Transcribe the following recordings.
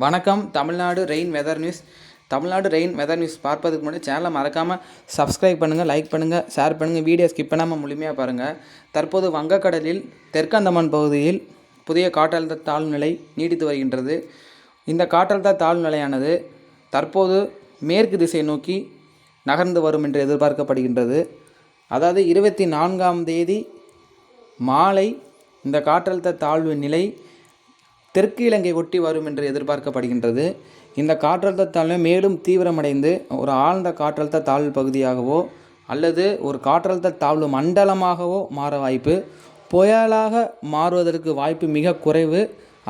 வணக்கம். Tamil Nadu rain weather news. Tamil Nadu rain weather news பார்ப்பதுக்கு முன்னாடி சேனலை மறக்காமல் சப்ஸ்கிரைப் பண்ணுங்கள், லைக் பண்ணுங்கள், ஷேர் பண்ணுங்கள். வீடியோ ஸ்கிப் பண்ணாமல் முழுமையாக பாருங்கள். தற்போது வங்கக்கடலில் தெற்கு அந்தமான் பகுதியில் புதிய காற்றழுத்த தாழ்வு நிலை நீடித்து வருகின்றது. இந்த காற்றழுத்த தாழ்வு நிலையானது தற்போது மேற்கு திசை நோக்கி நகர்ந்து வரும் என்று எதிர்பார்க்கப்படுகின்றது. அதாவது 24ஆம் தேதி மாலை இந்த காற்றழுத்த தாழ்வு நிலை தெற்கு இலங்கை ஒட்டி வரும் என்று எதிர்பார்க்கப்படுகின்றது. இந்த காற்றழுத்த தாழ்வு மேலும் தீவிரமடைந்து ஒரு ஆழ்ந்த காற்றழுத்த தாழ்வு பகுதியாகவோ அல்லது ஒரு காற்றழுத்த தாழ்வு மண்டலமாகவோ மாற வாய்ப்பு, புயலாக மாறுவதற்கு வாய்ப்பு மிக குறைவு.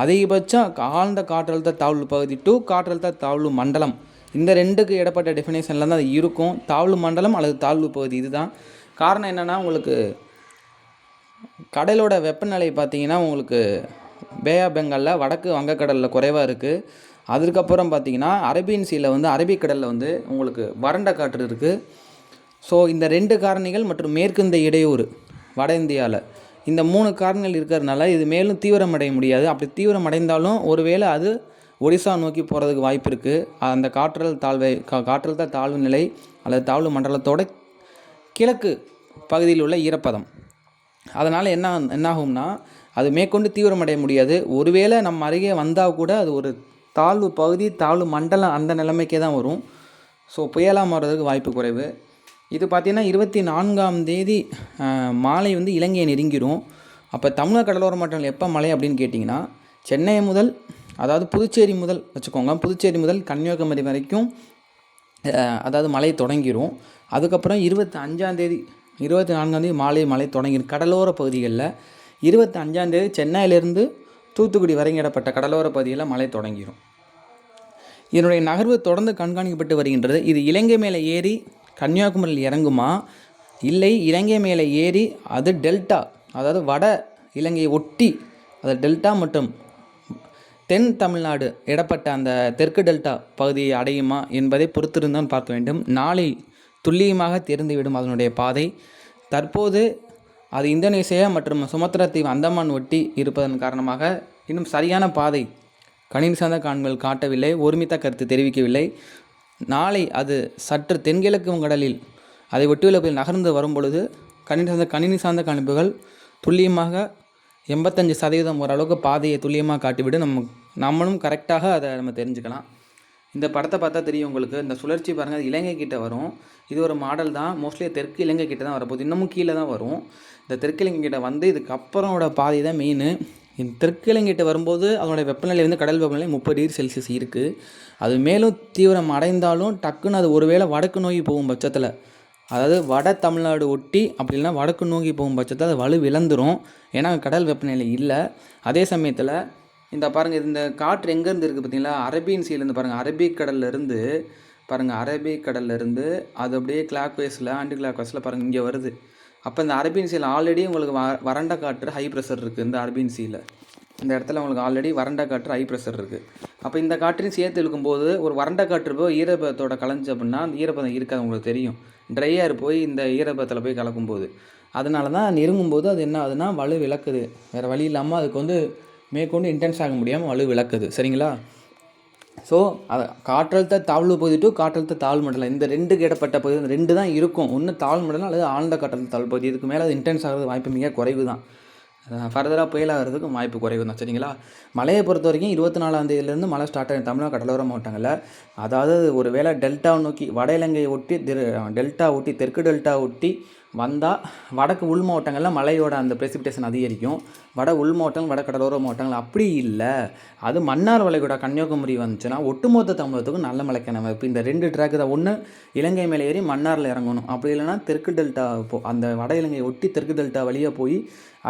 அதிகபட்சம் ஆழ்ந்த காற்றழுத்த தாழ்வு பகுதி டு காற்றழுத்த தாழ்வு மண்டலம், இந்த ரெண்டுக்கு இடப்பட்ட டெஃபினேஷனில் தான் அது இருக்கும். தாழ்வு மண்டலம் அல்லது தாழ்வு பகுதி இதுதான். காரணம் என்னென்னா, உங்களுக்கு கடலோட வெப்பநிலை பார்த்திங்கன்னா உங்களுக்கு பே ஆஃப் பெங்காலில் வடக்கு வங்கக்கடலில் குறைவாக இருக்குது. அதுக்கப்புறம் பார்த்திங்கன்னா அரேபியன் சீயில் அரபிக்கடலில் உங்களுக்கு வறண்ட காற்று இருக்குது. ஸோ இந்த 2 காரணிகள் மற்றும் மேற்கிந்திய இடையூறு வட இந்தியாவில் இந்த 3 காரணிகள் இருக்கிறதுனால இது மேலும் தீவிரமடைய முடியாது. அப்படி தீவிரமடைந்தாலும் ஒருவேளை அது ஒடிசா நோக்கி போகிறதுக்கு வாய்ப்பு இருக்குது. அந்த காற்றழுத்த தாழ்வு நிலை அல்லது தாழ்வு மண்டலத்தோட கிழக்கு பகுதியில் உள்ள ஈரப்பதம், அதனால் என்னாகும்னா அது மேற்கொண்டு தீவிரமடைய முடியாது. ஒருவேளை நம்ம அருகே வந்தால் கூட அது ஒரு தாழ்வு பகுதி, தாழ்வு மண்டலம் அந்த நிலைமைக்கே தான் வரும். ஸோ புயலாக மாறுறதுக்கு வாய்ப்பு குறைவு. இது பார்த்திங்கன்னா 24ஆம் தேதி மாலை இலங்கையை நெருங்கிடும். அப்போ தமிழக கடலோர மாவட்டங்கள் எப்போ மழை அப்படின்னு கேட்டிங்கன்னா, சென்னை முதல், அதாவது புதுச்சேரி முதல் வச்சுக்கோங்க, புதுச்சேரி முதல் கன்னியாகுமரி வரைக்கும் அதாவது மழை தொடங்கிடும். அதுக்கப்புறம் 25ஆம் தேதி 24ஆம் தேதி மழை தொடங்கிடும் கடலோர பகுதிகளில். 25ஆம் தேதி சென்னையிலேருந்து தூத்துக்குடி வரைக்கும் இடப்பட்ட கடலோர பகுதியில் மழை தொடங்கிடும். இதனுடைய நகர்வு தொடர்ந்து கண்காணிக்கப்பட்டு வருகின்றது. இது இலங்கை மேலே ஏறி கன்னியாகுமரியில் இறங்குமா, இல்லை இலங்கை மேலே ஏறி அது டெல்டா, அதாவது வட இலங்கையை ஒட்டி அது டெல்டா மற்றும் தென் தமிழ்நாடு இடப்பட்ட அந்த தெற்கு டெல்டா பகுதியை அடையுமா என்பதை பொறுத்திருந்தான் பார்க்க வேண்டும். நாளை துல்லியமாக தெரிந்துவிடும் அதனுடைய பாதை. தற்போது அது இந்தோனேசியா மற்றும் சுமத்ரா தீவு அந்தமான் ஒட்டி இருப்பதன் காரணமாக இன்னும் சரியான பாதை கணினி சார்ந்த காண்கள் காட்டவில்லை, ஒருமித்த கருத்து தெரிவிக்கவில்லை. நாளை அது சற்று தென்கிழக்கு கடலில் அதை ஒட்டியுள்ள போய் நகர்ந்து வரும் பொழுது கணினி சார்ந்த கணிப்புகள் துல்லியமாக 85% ஓரளவுக்கு பாதையை துல்லியமாக காட்டிவிட்டு நம்மளும் கரெக்டாக அதை நம்ம தெரிஞ்சுக்கலாம். இந்த படத்தை பார்த்தா தெரியும் உங்களுக்கு. இந்த சுழற்சி பாருங்கள், அது இலங்கை கிட்ட வரும். இது ஒரு மாடல் தான். மோஸ்ட்லி தெற்கு இலங்கை கிட்ட தான் வரப்போகுது, இன்னமும் கீழே தான் வரும். இந்த தெற்கு இலங்கை கிட்ட இதுக்கப்புறமோட பாதை தான் மெயின். இந்த தெற்கு இலங்கை கிட்ட வரும்போது அதனுடைய வெப்பநிலை கடல் வெப்பநிலை 30 டிகிரி செல்சியஸ் இருக்குது. அது மேலும் தீவிரம் அடைந்தாலும் டக்குன்னு அது ஒருவேளை வடக்கு நோக்கி போகும் பட்சத்தில், அதாவது வட தமிழ்நாடு ஒட்டி அப்படி இல்லைனா வடக்கு நோக்கி போகும் பட்சத்தில் அது வலு இழந்துடும். ஏன்னா கடல் வெப்பநிலை இல்லை. அதே சமயத்தில் இந்த பாருங்கள், இந்த காற்று எங்கேருந்து இருக்குது பார்த்தீங்களா, அரேபியன் சீலேருந்து பாருங்கள், அரபிக்கடல்லேருந்து பாருங்கள், அரபிக்கடல்லேருந்து அது அப்படியே கிளாக் வைஸில் ஆன்டி கிளாக் வைஸில் பாருங்கள் இங்கே வருது. அப்போ இந்த அரேபியன் சீயில் ஆல்ரெடி உங்களுக்கு வறண்ட காற்று ஹை ப்ரெஷர் இருக்குது. இந்த அரேபியன் சீயில் இந்த இடத்துல உங்களுக்கு ஆல்ரெடி வறண்ட காற்று ஹை ப்ரெஷர் இருக்குது. அப்போ இந்த காற்றையும் சேர்த்து இழுக்கும்போது ஒரு வறண்ட காற்று போய் ஈரப்பதத்தோட கலந்துச்சு அப்படின்னா அந்த ஈரப்பதம் இருக்காது, உங்களுக்கு தெரியும். ட்ரையாக போய் இந்த ஈரப்பதத்தில் போய் கலக்கும்போது, அதனால தான் நெருங்கும்போது அது என்ன ஆகுதுன்னா வலு விளக்குது. வேறு வழி இல்லாமல் அதுக்கு மேற்கொண்டு இன்டென்ஸ் ஆக முடியாமல் வலு விளக்குது. சரிங்களா? ஸோ அது காற்றழுத்த தாழ்வு பகுதி டு காற்றழுத்த தாழ்வு மண்டலம், இந்த 2க்கு இடப்பட்ட பகுதி 2 தான் இருக்கும். ஒன்று தாழ்வு மண்டலம் அல்லது ஆழ்ந்த காற்றழுத்த தாழ்வு பகுதி. இதுக்கு மேலே அது இன்டென்ஸ் ஆகிறது வாய்ப்பு மிக குறைவு தான். ஃபர்தராக புயலாகிறதுக்கு வாய்ப்பு குறைவு தான். சரிங்களா? மழையை பொறுத்த வரைக்கும் 24ஆம் தேதியிலேருந்து மழை ஸ்டார்ட் ஆகும் தமிழக கடலோர மாவட்டங்களில். அதாவது ஒரு வேளை டெல்டாவை நோக்கி வட இலங்கையை ஒட்டி டெல்டா ஒட்டி தெற்கு டெல்டா ஒட்டி வந்தால் வடக்கு உள் மாவட்டங்களில் மழையோட அந்த ப்ரெசிபிடேஷன் அதிகரிக்கும். வட உள் மாவட்டங்கள் வட கடலோர மாவட்டங்கள் அப்படி இல்லை, அது மன்னார் வளைகுடா கன்னியாகுமரி வந்துச்சுன்னா ஒட்டுமொத்த தமிழகத்துக்கும் நல்ல மழைக்கான வாய்ப்பு. இந்த 2 ட்ராக்கு தான். ஒன்று இலங்கை மேலே ஏறி மன்னாரில் இறங்கணும், அப்படி இல்லைனா தெற்கு டெல்டா அந்த வட இலங்கையை ஒட்டி தெற்கு டெல்டா வழியாக போய்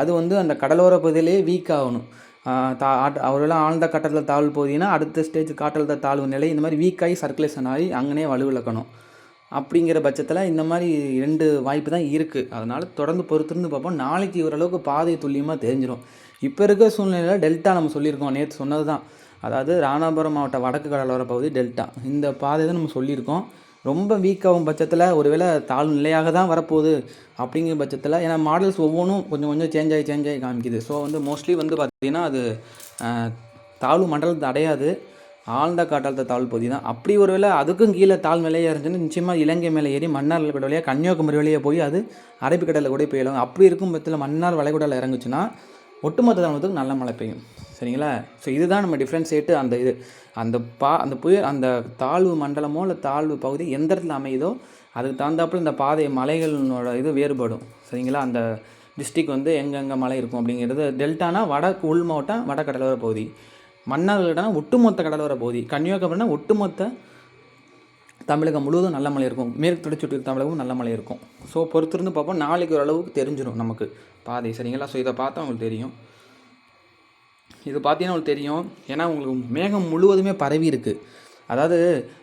அது அந்த கடலோர பகுதியிலே வீக் ஆகணும். அவரெல்லாம் ஆழ்ந்த காற்றழுத்த தாழ்வு பகுதினா அடுத்த ஸ்டேஜ் காற்றழுத்த தாழ்வு நிலை இந்த மாதிரி வீக்காகி சர்க்குலேஷன் ஆகி அங்கனே வலுவிழக்கணும். அப்படிங்கிற பட்சத்தில் இந்த மாதிரி 2 வாய்ப்பு தான் இருக்குது. அதனால் தொடர்ந்து பொறுத்திருந்து பார்ப்போம். நாளைக்கு ஓரளவுக்கு பாதை துல்லியமாக தெரிஞ்சிடும். இப்போ இருக்க சூழ்நிலையில் டெல்டா நம்ம சொல்லியிருக்கோம், நேற்று சொன்னது தான். அதாவது ராமநாதபுரம் மாவட்ட வடக்கு கடலோர பகுதி டெல்டா, இந்த பாதை தான் நம்ம சொல்லியிருக்கோம். ரொம்ப வீக்காகும் பட்சத்தில் ஒருவேளை தாழ்வு நிலையாக தான் வரப்போகுது அப்படிங்கிற பட்சத்தில், ஏன்னா மாடல்ஸ் ஒவ்வொன்றும் கொஞ்சம் சேஞ்ச் ஆகி காமிக்குது. ஸோ மோஸ்ட்லி பார்த்திங்கன்னா அது தாழ்வு மண்டலத்தை அடையாது. ஆழ்ந்த காற்றழுத்த தாழ்வு பகுதி தான். அப்படி ஒரு வேளை அதுக்கும் கீழே தாழ்நிலையாக இருந்துச்சுன்னா நிச்சயமாக இலங்கை மேலே ஏறி மன்னார் வளைகுடா வழியாக கன்னியாகுமரி வழியாக போய் அது அரபிக்கடலில் கூட போயிடும். அப்படி இருக்கும் பட்சத்தில் மன்னார் வளைகுடாவில் இறங்குச்சுன்னா ஒட்டுமொத்த தமிழகத்துக்கு நல்ல மழை பெய்யும். சரிங்களா? ஸோ இதுதான் நம்ம டிஃப்ரென்ஷியேட்டு. அந்த புயல் அந்த தாழ்வு மண்டலமோ இல்லை தாழ்வு பகுதி எந்த இடத்துல அமையுதோ அதுக்கு தகுந்தாப்புல இந்த பாதை மலைகளோட இது வேறுபடும். சரிங்களா? அந்த டிஸ்ட்ரிக் வந்து எங்கெங்கே மலை இருக்கும் அப்படிங்கிறது. டெல்டானா வடக்கு உள் மாவட்டம் வட கடலோர பகுதி, மன்னார்னா ஒட்டுமொத்த கடலோர பகுதி, கன்னியாகுமரினா ஒட்டுமொத்த தமிழகம் முழுவதும் நல்ல மழை இருக்கும், மேற்கு தொடர்ச்சி சுற்றி தமிழகமும் நல்ல மழை இருக்கும். ஸோ பொறுத்திருந்து பார்ப்போம். நாளைக்கு ஓரளவுக்கு தெரிஞ்சிடும் நமக்கு பாதை. சரிங்களா? ஸோ இதை பார்த்தா உங்களுக்கு தெரியும். இது பார்த்தீங்கன்னா உங்களுக்கு தெரியும். ஏன்னா உங்களுக்கு மேகம் முழுவதுமே பரவி இருக்குது. அதாவது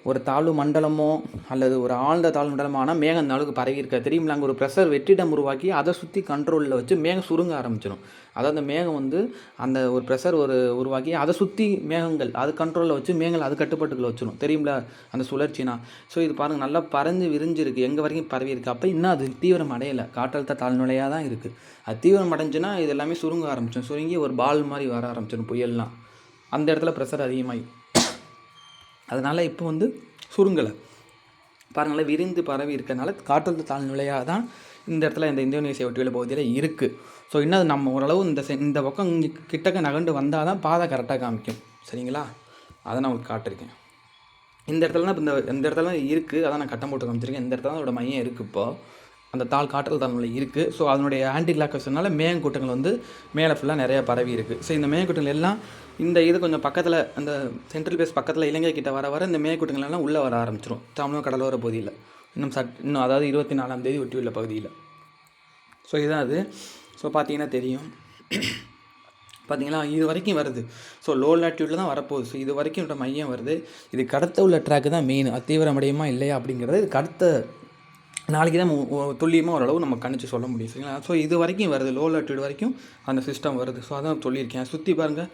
ஒரு தாழ்வு மண்டலமோ அல்லது ஒரு ஆழ்ந்த தாழ்வு மண்டலமோ ஆனால் மேகம் அந்த அளவுக்கு பரவி இருக்க தெரியுமில்ல. அங்கே ஒரு ப்ரெஷர் வெற்றிடம் உருவாக்கி அதை சுற்றி கண்ட்ரோலில் வச்சு மேகம் சுருங்க ஆரம்பிச்சிடும். அதாவது அந்த மேகம் வந்து அந்த ஒரு ப்ரெஷர் உருவாக்கி அதை சுற்றி மேகங்கள் அது கண்ட்ரோலில் வச்சு மேகங்கள் அது கட்டுப்பாட்டுக்குள்ள வச்சிடும். தெரியுமில்ல அந்த சுழற்சினா. ஸோ இது பாருங்கள், நல்லா பறந்து விரிஞ்சிருக்கு, எங்கே வரைக்கும் பரவி இருக்குது. அப்போ இன்னும் அது தீவிரம் அடையலை, காற்றழுத்த தாழ்நிலையாக தான் இருக்குது. அது தீவிரம் அடைஞ்சுன்னா இது எல்லாமே சுருங்க ஆரம்பிச்சிடும். சுருங்கி ஒரு பால் மாதிரி வர ஆரம்பிச்சிடும் புயல்லாம். அந்த இடத்துல ப்ரெஷர் அதிகமாகி அதனால் இப்போ வந்து சுருங்கலை பாருங்களேன், விரிந்து பரவி இருக்கிறதுனால காற்றழுத்த தாழ்நிலையாக தான் இந்த இடத்துல இந்த இந்தோனேசியா ஒட்டியுள்ள பகுதியில் இருக்குது. ஸோ இன்னும் நம்ம ஓரளவு இந்த பக்கம் இங்கே கிட்டக்க நகண்டு வந்தால் தான் பாதை கரெக்டாக காமிக்கும். சரிங்களா? அதை நான் உங்களுக்கு காட்டிருக்கேன். இந்த இடத்துல தான் இந்த இடத்துல தான் இருக்குது. அதான் நான் கட்டம் போட்டு காமிச்சிருக்கேன். இந்த இடத்துல தான் அதோட மையம் இருக்குது. இப்போது அந்த காற்றழுத்த தாழ்நிலை இருக்குது. ஸோ அதனுடைய ஆன்டிலாக்கஸ்னால மேகக்கூட்டங்கள் வந்து மேலே ஃபுல்லாக நிறையா பரவி இருக்குது. ஸோ இந்த மேகக்கூட்டங்கள் எல்லாம் இந்த இது கொஞ்சம் பக்கத்தில் அந்த சென்ட்ரல் பேஸ் பக்கத்தில் இலங்கை கிட்ட வர இந்த மேகக்கூட்டங்கள் எல்லாம் உள்ளே வர ஆரம்பிச்சிடும் தமிழக கடலோர பகுதியில். இன்னும் அதாவது 24ஆம் தேதி ஒட்டியுள்ள பகுதியில். ஸோ இதுதான் அது. ஸோ பார்த்தீங்கன்னா தெரியும். பார்த்தீங்களா? இது வரைக்கும் வருது. ஸோ லோ லாட்டியூடில் தான் வரப்போகுது. ஸோ இது வரைக்கும் மையம் வருது. இதுக்கு அடுத்த உள்ள ட்ராக்கு தான் மெயின். தீவிரமடையுமா இல்லையா அப்படிங்கிறது இதுக்கு அடுத்த நாளைக்கு தான் துல்லியமாக ஓரளவு நம்ம கணிச்சு சொல்ல முடியும். சரிங்களா? ஸோ இது வரைக்கும் வருது, லோ லாட்டியூட் வரைக்கும் அந்த சிஸ்டம் வருது. ஸோ அதான் சொல்லியிருக்கேன். சுற்றி பாருங்கள்,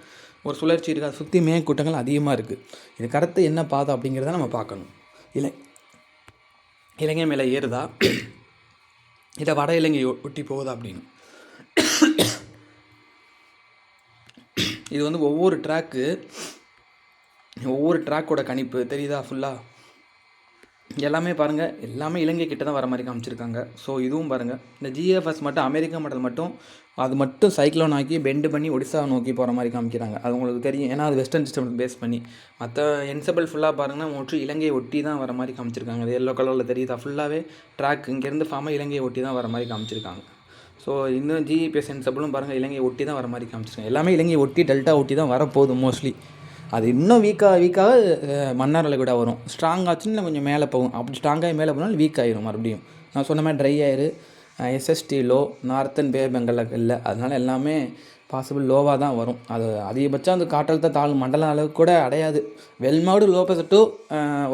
ஒரு சுழற்சி இருக்குது, சுற்றி மேகக்கூட்டங்கள் அதிகமாக இருக்குது. இதுக்கு அடுத்து என்ன பாதை அப்படிங்கிறத நம்ம பார்க்கணும். இலங்கை மேலே ஏறுதா இல்லை வட இலங்கை ஒட்டி போகுதா அப்படின்னு. இது வந்து ஒவ்வொரு ட்ராக்கோட கணிப்பு தெரியுதா ஃபுல்லாக. எல்லாமே பாருங்கள், எல்லாமே இலங்கை கிட்ட தான் வர மாதிரி காமிச்சிருக்காங்க. ஸோ இதுவும் பாருங்கள், இந்த ஜிஎஃப்எஸ் மட்டும் அமெரிக்கா மாடல் மட்டும் அது மட்டும் சைக்ளோன் ஆக்கி பெண்டு பண்ணி ஒடிசா நோக்கி போகிற மாதிரி காமிக்கிறாங்க. அது உங்களுக்கு தெரியும், ஏன்னா அது வெஸ்டர்ன் சிஸ்டம் பேஸ் பண்ணி. மற்ற என்சபிள் ஃபுல்லாக பாருங்கன்னா மோஸ்ட்லி இலங்கையை ஒட்டி தான் வர மாதிரி காமிச்சிருக்காங்க. அது எல்லோ கலரில் தெரியுதா ஃபுல்லாகவே ட்ராக் இங்கேருந்து ஃபார்மாக இலங்கையை ஒட்டி தான் வர மாதிரி காமிச்சிருக்காங்க. ஸோ இன்னும் ஜிபிஎஸ் என்சபிளும் பாருங்கள் இலங்கையை ஒட்டி தான் வர மாதிரி காமிச்சிருக்காங்க. எல்லாமே இலங்கையை ஒட்டி டெல்டா ஒட்டி தான் வரப்போகுது மோஸ்ட்லி. அது இன்னும் வீக்காக மன்னார் வளைகுடா வரும். ஸ்ட்ராங் ஆச்சுன்னு கொஞ்சம் மேலே போகும். அப்படி ஸ்ட்ராங்காகி மேலே போனாலும் வீக் ஆகிரும் மறுபடியும். நான் சொன்ன மாதிரி ட்ரை ஆயிரு. எஸ்எஸ்டி லோ, நார்த்தன் பே பெங்காலில் இல்லை. அதனால் எல்லாமே பாசிபிள் லோவாக தான் வரும். அது அதிகபட்சம் அந்த காற்றழுத்த தாழ்வு மண்டலம் அளவுக்கு கூட அடையாது. வெல்மோடு லோ ப்ரெஷர் டு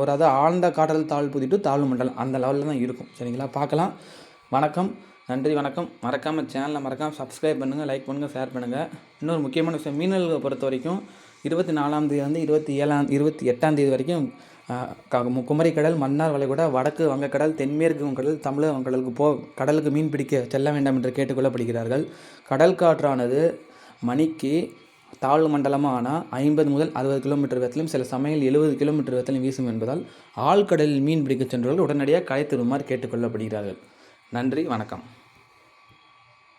ஒரு ஆழ்ந்த காற்றழுத்த தாழ்வு பகுதி டு தாழ்வு மண்டலம் அந்த லெவலில் தான் இருக்கும். சரிங்களா? பார்க்கலாம். வணக்கம், நன்றி, வணக்கம். மறக்காமல் சேனலை மறக்காமல் சப்ஸ்கிரைப் பண்ணுங்கள், லைக் பண்ணுங்கள், ஷேர் பண்ணுங்கள். இன்னொரு முக்கியமான விஷயம், மீனவர்களை பொறுத்த வரைக்கும் 24ஆம் தேதி 28ஆம் தேதி வரைக்கும் குமரிக்கடல், மன்னார் வளைகுடா, வடக்கு வங்கக்கடல், தென்மேற்கு வங்கக்கடல், தமிழக வங்கக்கடலுக்கு கடலுக்கு மீன் பிடிக்க செல்ல வேண்டாம் என்று கேட்டுக்கொள்ளப்படுகிறார்கள். கடல் காற்றானது மணிக்கு தாழ்வு மண்டலமாக ஆனால் 50 முதல் 60 கிலோமீட்டர் வேகத்திலும் சில சமயங்கள் 70 கிலோமீட்டர் வேகத்திலும் வீசும் என்பதால் ஆழ்கடலில் மீன் பிடிக்க சென்றவர்கள் உடனடியாக களைத்து வருமாறு கேட்டுக்கொள்ளப்படுகிறார்கள். நன்றி, வணக்கம்.